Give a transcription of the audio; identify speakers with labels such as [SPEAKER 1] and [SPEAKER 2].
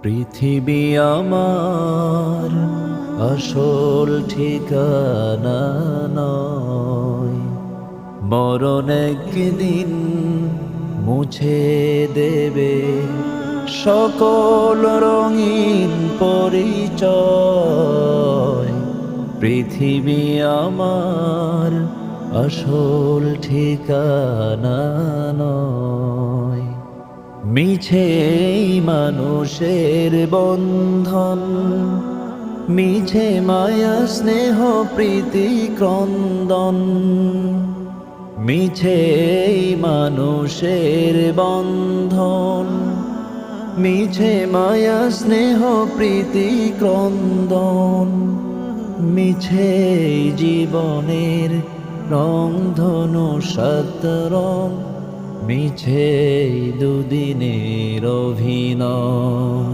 [SPEAKER 1] পৃথিবী আমার আসল ঠিকানা নয়, মরণ একদিন মুছে দেবে সকল রঙিন পরিচয়। পৃথিবী আমার আসল ঠিকানা নয়। মিছে এই মানুষের বন্ধন, মিছে মায়া স্নেহ প্রীতি ক্রন্দন। মিছে এই মানুষের বন্ধন, মিছে মায়া স্নেহ প্রীতি ক্রন্দন। মিছে জীবনের রংধনু সাত রং, মিছে দুদিনের অভিনয়।